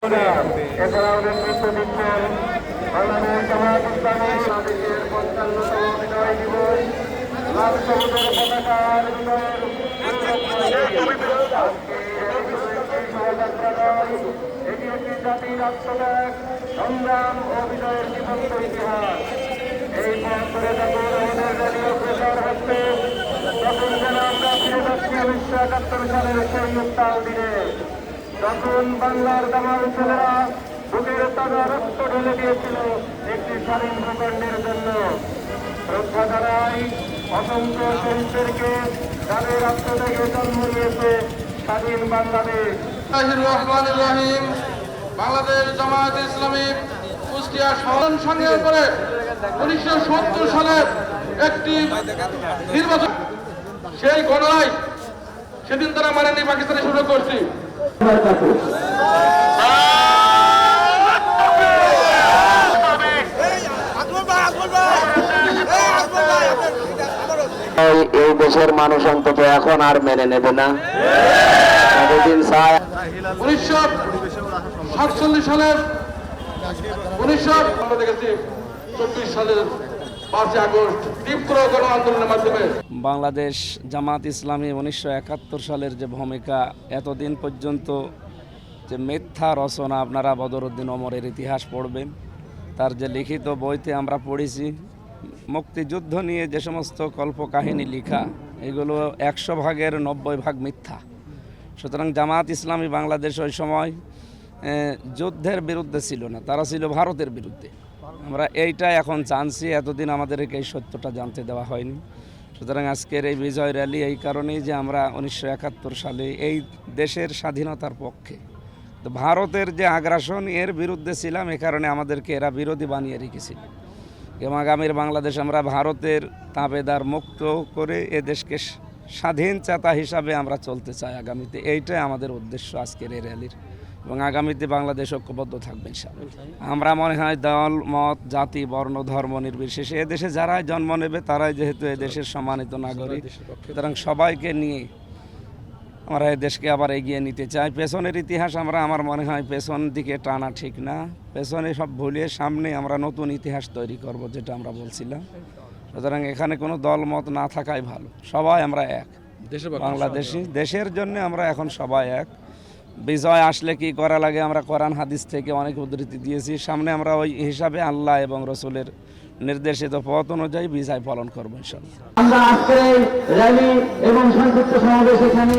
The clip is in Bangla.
এছাড়াও নেতৃত্ব দিচ্ছেন বাংলাদেশ জামায়াত ইসলামী বাংলাদেশের ৫৫তম বিজয় দিবস লাল সবুজের পতাকার এটি একটি জাতির আত্মত্যাগ সংগ্রাম ও বিজয়ের জীবন্ত ইতিহাস। এই পথ ধরে যখন আমাদের জাতীয় প্রচার হচ্ছে তখন যেন আমরা ফিরে যাচ্ছি ১৯৭১ সালের সেই উত্তাল দিনে, যখন বাংলার দামাল ছেলেরা বুকের তাজা রক্ত ঢেলে দিয়েছিল একটি স্বাধীন ভূখণ্ডের জন্য। শ্রদ্ধা জানাই অসংখ্য শহীদদেরকে, যাদের আত্মত্যাগে জন্ম নিয়েছে স্বাধীন বাংলাদেশ। রহমানুর রহিম। বাংলাদেশ জামায়াত ইসলামী কুষ্টিয়া শহর সংগ্রহ করে 1970 সালের একটি নির্বাচন, সেই গণনায় সেদিন তারা মানেনি, পাকিস্তানে শুরু করছি। এই দেশের মানুষ অন্তত এখন আর মেনে নেবে না। 1947 সালের 1924 সালের 5 আগস্ট তীব্র গণ আন্দোলনের মাধ্যমে বাংলাদেশ জামাত ইসলামী 1971 সালের যে ভূমিকা, এতদিন পর্যন্ত যে মিথ্যা রচনা, আপনারা বদরুদ্দিন ওমরের ইতিহাস পড়বেন, তার যে লিখিত বইতে আমরা পড়েছি মুক্তিযুদ্ধ নিয়ে যে সমস্ত কল্পকাহিনী লেখা, এগুলো 100 ভাগের 90 ভাগ মিথ্যা। সুতরাং জামাত ইসলামী বাংলাদেশ ওই সময় যুদ্ধের বিরুদ্ধে ছিল না, তারা ছিল ভারতের বিরুদ্ধে। আমরা এইটা এখন জানছি, এতদিন আমাদেরকে এই সত্যটা জানতে দেওয়া হয়নি। সুতরাং আজকের এই বিজয় র্যালি এই কারণেই যে আমরা 1971 সালে এই দেশের স্বাধীনতার পক্ষে, তো ভারতের যে আগ্রাসন এর বিরুদ্ধে ছিলাম, এ কারণে আমাদেরকে এরা বিরোধী বানিয়ে রেখেছিল। এবং আগামীর বাংলাদেশ আমরা ভারতের তাবেদার মুক্ত করে এ দেশকে স্বাধীন চেতা হিসাবে আমরা চলতে চাই আগামীতে। এইটাই আমাদের উদ্দেশ্য আজকের এই র্যালির, এবং আগামীতে বাংলাদেশ ঐক্যবদ্ধ থাকবে ইনশাআল্লাহ। আমরা মনে হয় দল মত জাতি বর্ণ ধর্ম নির্বিশেষে এদেশে যারাই জন্ম নেবে তারাই যেহেতু এদেশের সম্মানিত নাগরিক, সুতরাং সবাইকে নিয়ে আমরা এই দেশকে আবার এগিয়ে নিতে চাই। পেছনের ইতিহাস আমার মনে হয় পেছন দিকে টানা ঠিক না, পেছনে সব ভুলিয়ে সামনে আমরা নতুন ইতিহাস তৈরি করব, যেটা আমরা বলছিলাম। সুতরাং এখানে কোনো দল মত না থাকাই ভালো, সবাই আমরা এক বাংলাদেশি, দেশের জন্য আমরা এখন সবাই এক। বিজয় আসলে কি করা লাগে আমরা কোরআন হাদিস থেকে অনেক উদ্ধৃতি দিয়েছি, সামনে আমরা ওই হিসাবে আল্লাহ এবং রসুলের নির্দেশিত পথ অনুযায়ী বিজয় পালন করবো ইনশাআল্লাহ। আমরা আজকে র্যালি এবং সংক্ষিপ্ত সমাবেশ এখানে